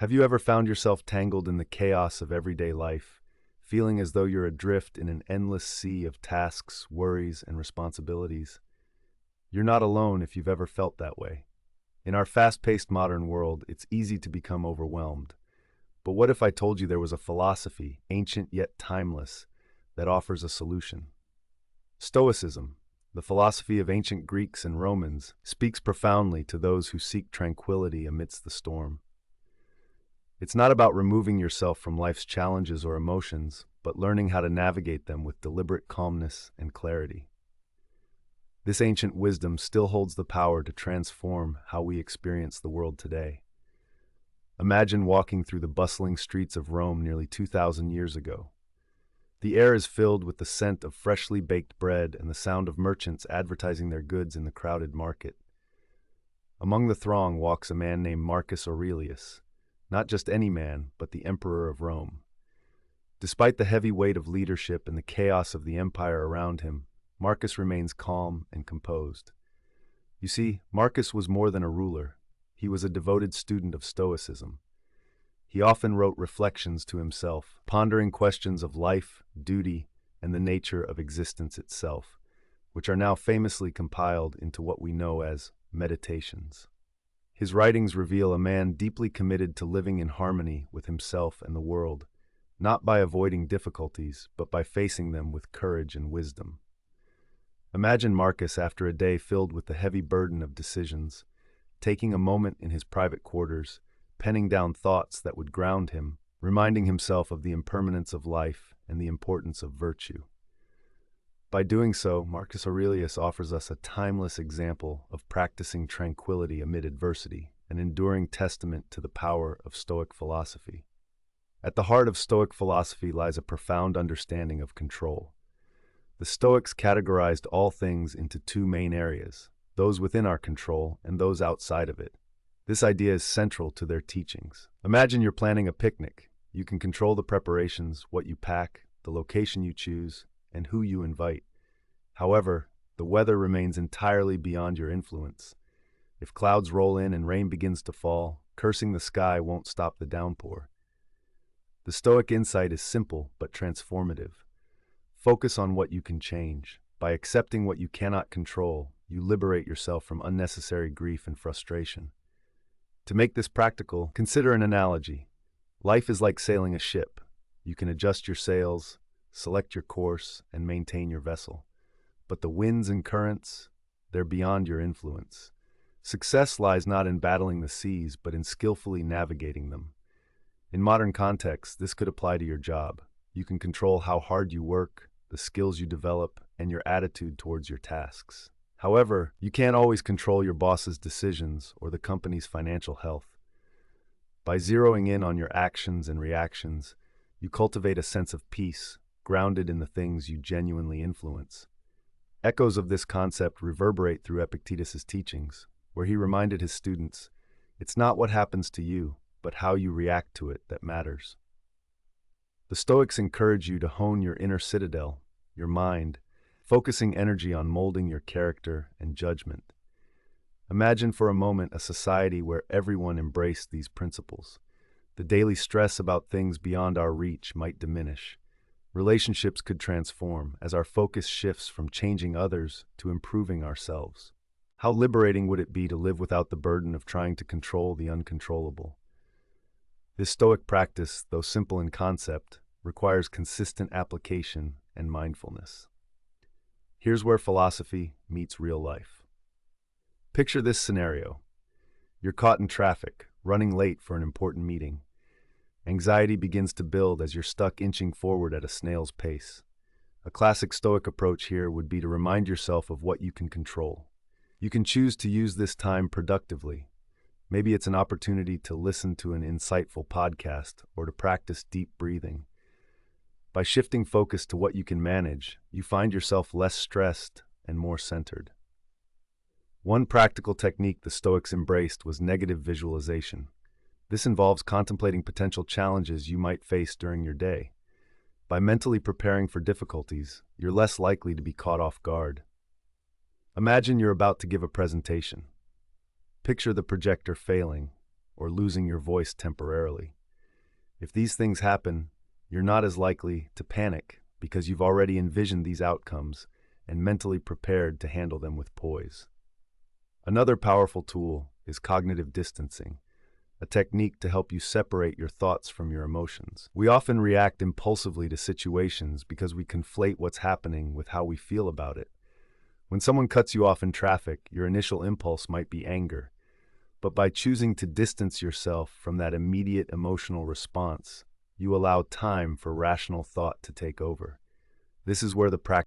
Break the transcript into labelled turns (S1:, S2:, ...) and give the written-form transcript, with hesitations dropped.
S1: Have you ever found yourself tangled in the chaos of everyday life, feeling as though you're adrift in an endless sea of tasks, worries, and responsibilities? You're not alone if you've ever felt that way. In our fast-paced modern world, it's easy to become overwhelmed. But what if I told you there was a philosophy, ancient yet timeless, that offers a solution? Stoicism, the philosophy of ancient Greeks and Romans, speaks profoundly to those who seek tranquility amidst the storm. It's not about removing yourself from life's challenges or emotions, but learning how to navigate them with deliberate calmness and clarity. This ancient wisdom still holds the power to transform how we experience the world today. Imagine walking through the bustling streets of Rome nearly 2,000 years ago. The air is filled with the scent of freshly baked bread and the sound of merchants advertising their goods in the crowded market. Among the throng walks a man named Marcus Aurelius, not just any man, but the Emperor of Rome. Despite the heavy weight of leadership and the chaos of the empire around him, Marcus remains calm and composed. You see, Marcus was more than a ruler. He was a devoted student of Stoicism. He often wrote reflections to himself, pondering questions of life, duty, and the nature of existence itself, which are now famously compiled into what we know as meditations. His writings reveal a man deeply committed to living in harmony with himself and the world, not by avoiding difficulties, but by facing them with courage and wisdom. Imagine Marcus after a day filled with the heavy burden of decisions, taking a moment in his private quarters, penning down thoughts that would ground him, reminding himself of the impermanence of life and the importance of virtue. By doing so, Marcus Aurelius offers us a timeless example of practicing tranquility amid adversity, an enduring testament to the power of Stoic philosophy. At the heart of Stoic philosophy lies a profound understanding of control. The Stoics categorized all things into two main areas, those within our control and those outside of it. This idea is central to their teachings. Imagine you're planning a picnic. You can control the preparations, what you pack, the location you choose, and who you invite. However, the weather remains entirely beyond your influence. If clouds roll in and rain begins to fall, cursing the sky won't stop the downpour. The Stoic insight is simple but transformative. Focus on what you can change. By accepting what you cannot control, you liberate yourself from unnecessary grief and frustration. To make this practical, consider an analogy. Life is like sailing a ship. You can adjust your sails, select your course, and maintain your vessel. But the winds and currents, they're beyond your influence. Success lies not in battling the seas, but in skillfully navigating them. In modern contexts, this could apply to your job. You can control how hard you work, the skills you develop, and your attitude towards your tasks. However, you can't always control your boss's decisions or the company's financial health. By zeroing in on your actions and reactions, you cultivate a sense of peace, grounded in the things you genuinely influence. Echoes of this concept reverberate through Epictetus's teachings, where he reminded his students, it's not what happens to you, but how you react to it that matters. The Stoics encourage you to hone your inner citadel, your mind, focusing energy on molding your character and judgment. Imagine for a moment a society where everyone embraced these principles. The daily stress about things beyond our reach might diminish. Relationships could transform as our focus shifts from changing others to improving ourselves. How liberating would it be to live without the burden of trying to control the uncontrollable? This Stoic practice, though simple in concept, requires consistent application and mindfulness. Here's where philosophy meets real life. Picture this scenario. You're caught in traffic, running late for an important meeting. Anxiety begins to build as you're stuck inching forward at a snail's pace. A classic Stoic approach here would be to remind yourself of what you can control. You can choose to use this time productively. Maybe it's an opportunity to listen to an insightful podcast or to practice deep breathing. By shifting focus to what you can manage, you find yourself less stressed and more centered. One practical technique the Stoics embraced was negative visualization. This involves contemplating potential challenges you might face during your day. By mentally preparing for difficulties, you're less likely to be caught off guard. Imagine you're about to give a presentation. Picture the projector failing, or losing your voice temporarily. If these things happen, you're not as likely to panic because you've already envisioned these outcomes and mentally prepared to handle them with poise. Another powerful tool is cognitive distancing, a technique to help you separate your thoughts from your emotions. We often react impulsively to situations because we conflate what's happening with how we feel about it. When someone cuts you off in traffic, your initial impulse might be anger. But by choosing to distance yourself from that immediate emotional response, you allow time for rational thought to take over. This is where the practice